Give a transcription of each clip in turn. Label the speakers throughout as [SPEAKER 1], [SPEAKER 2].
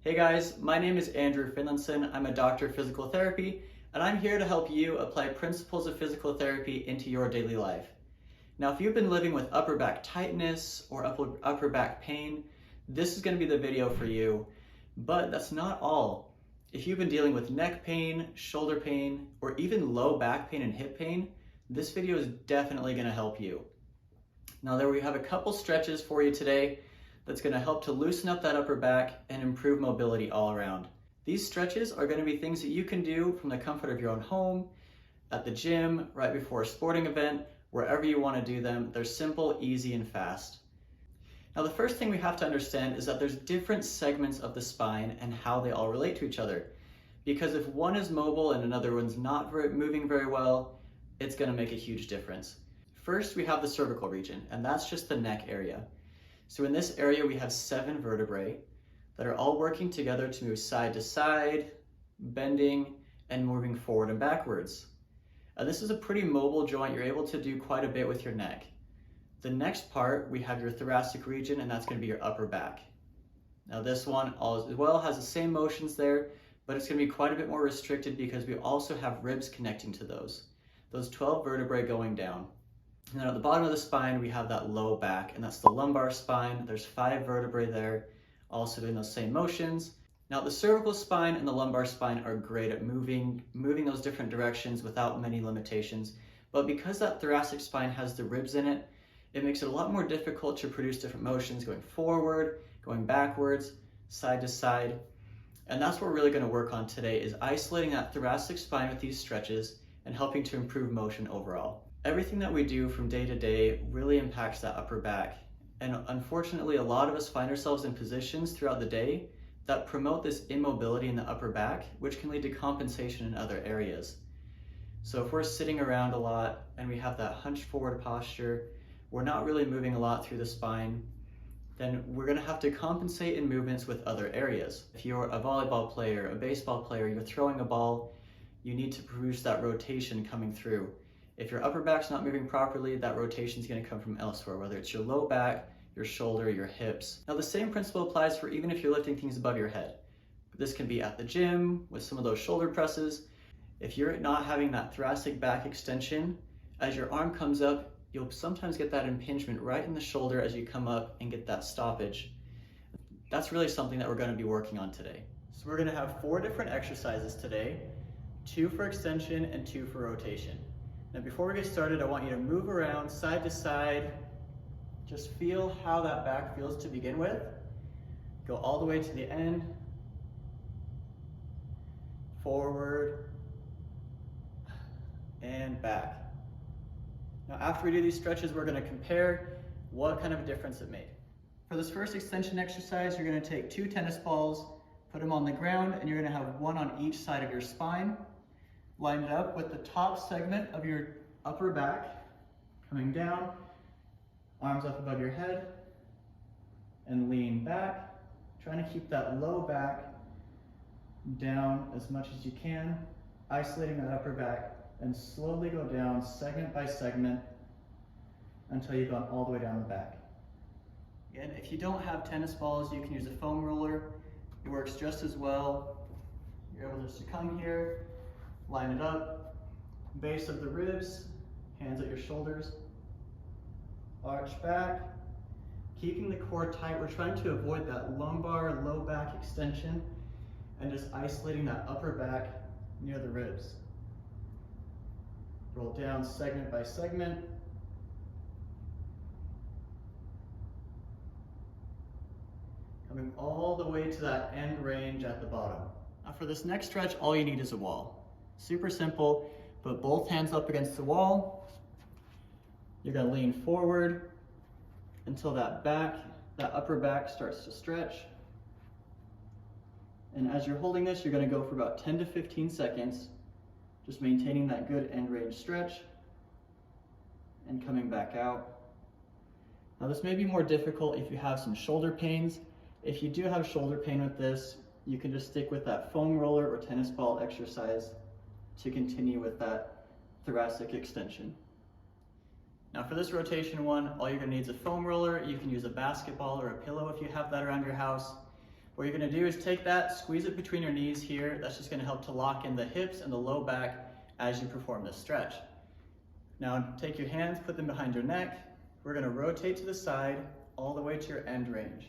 [SPEAKER 1] Hey guys, my name is Andrew Finlinson. I'm a doctor of physical therapy, and I'm here to help you apply principles of physical therapy into your daily life. Now, if you've been living with upper back tightness or upper back pain, this is going to be the video for you, but that's not all. If you've been dealing with neck pain, shoulder pain, or even low back pain and hip pain, this video is definitely going to help you. Now, there we have a couple stretches for you today that's going to help to loosen up that upper back and improve mobility all around. These stretches are going to be things that you can do from the comfort of your own home, at the gym, right before a sporting event, wherever you want to do them. They're simple, easy, and fast. Now, the first thing we have to understand is that there's different segments of the spine and how they all relate to each other. Because if one is mobile and another one's not moving very well, it's going to make a huge difference. First, we have the cervical region, and that's just the neck area. So in this area, we have 7 vertebrae that are all working together to move side to side, bending, and moving forward and backwards. This is a pretty mobile joint. You're able to do quite a bit with your neck. The next part, we have your thoracic region, and that's going to be your upper back. Now this one as well has the same motions there, but it's going to be quite a bit more restricted because we also have ribs connecting to those 12 vertebrae going down. And then at the bottom of the spine, we have that low back, and that's the lumbar spine. There's 5 vertebrae there, also doing those same motions. Now, the cervical spine and the lumbar spine are great at moving those different directions without many limitations. But because that thoracic spine has the ribs in it, it makes it a lot more difficult to produce different motions going forward, going backwards, side to side. And that's what we're really going to work on today, is isolating that thoracic spine with these stretches and helping to improve motion overall. Everything that we do from day to day really impacts that upper back. And unfortunately, a lot of us find ourselves in positions throughout the day that promote this immobility in the upper back, which can lead to compensation in other areas. So if we're sitting around a lot and we have that hunched forward posture, we're not really moving a lot through the spine, then we're going to have to compensate in movements with other areas. If you're a volleyball player, a baseball player, you're throwing a ball, you need to produce that rotation coming through. If your upper back's not moving properly, that rotation is going to come from elsewhere, whether it's your low back, your shoulder, your hips. Now, the same principle applies for even if you're lifting things above your head. This can be at the gym with some of those shoulder presses. If you're not having that thoracic back extension, as your arm comes up, you'll sometimes get that impingement right in the shoulder as you come up and get that stoppage. That's really something that we're going to be working on today. So we're going to have 4 different exercises today, 2 for extension and 2 for rotation. Now, before we get started, I want you to move around side to side. Just feel how that back feels to begin with. Go all the way to the end. Forward and back. Now, after we do these stretches, we're going to compare what kind of a difference it made. For this first extension exercise, you're going to take 2 tennis balls, put them on the ground, and you're going to have 1 on each side of your spine. Line it up with the top segment of your upper back, coming down, arms up above your head, and lean back, trying to keep that low back down as much as you can, isolating that upper back, and slowly go down segment by segment until you've gone all the way down the back. Again, if you don't have tennis balls, you can use a foam roller. It works just as well. You're able just to come here, line it up, base of the ribs, hands at your shoulders, arch back, keeping the core tight. We're trying to avoid that lumbar low back extension and just isolating that upper back near the ribs. Roll down segment by segment. Coming all the way to that end range at the bottom. Now for this next stretch, all you need is a wall. Super simple. Put both hands up against the wall. You're going to lean forward until that upper back starts to stretch. And as you're holding this, you're going to go for about 10 to 15 seconds, just maintaining that good end range stretch and coming back out. Now this may be more difficult if you have some shoulder pains. If you do have shoulder pain with this, you can just stick with that foam roller or tennis ball exercise to continue with that thoracic extension. Now for this rotation one, all you're gonna need is a foam roller. You can use a basketball or a pillow if you have that around your house. What you're gonna do is take that, squeeze it between your knees here. That's just gonna help to lock in the hips and the low back as you perform this stretch. Now take your hands, put them behind your neck. We're gonna rotate to the side all the way to your end range.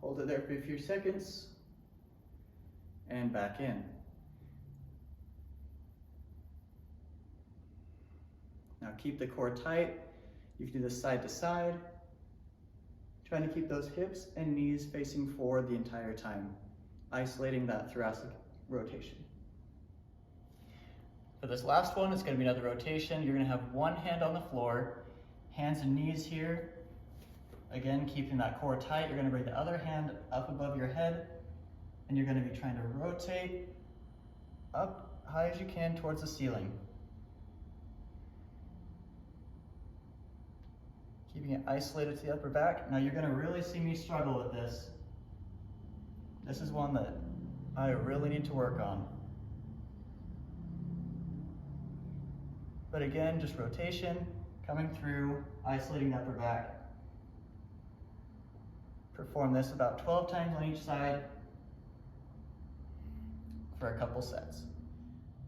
[SPEAKER 1] Hold it there for a few seconds and back in. Now keep the core tight. You can do this side to side, trying to keep those hips and knees facing forward the entire time, isolating that thoracic rotation. For this last one, it's going to be another rotation. You're going to have one hand on the floor, hands and knees here. Again, keeping that core tight. You're going to bring the other hand up above your head, and you're going to be trying to rotate up high as you can towards the ceiling. Keeping it isolated to the upper back. Now you're going to really see me struggle with this. This is one that I really need to work on. But again, just rotation, coming through, isolating the upper back. Perform this about 12 times on each side for a couple sets.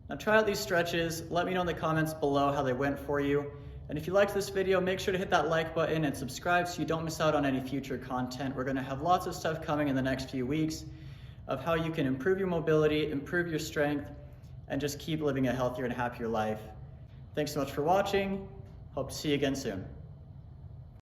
[SPEAKER 1] Now try out these stretches. Let me know in the comments below how they went for you. And if you liked this video, make sure to hit that like button and subscribe so you don't miss out on any future content. We're going to have lots of stuff coming in the next few weeks of how you can improve your mobility, improve your strength, and just keep living a healthier and happier life. Thanks so much for watching. Hope to see you again soon.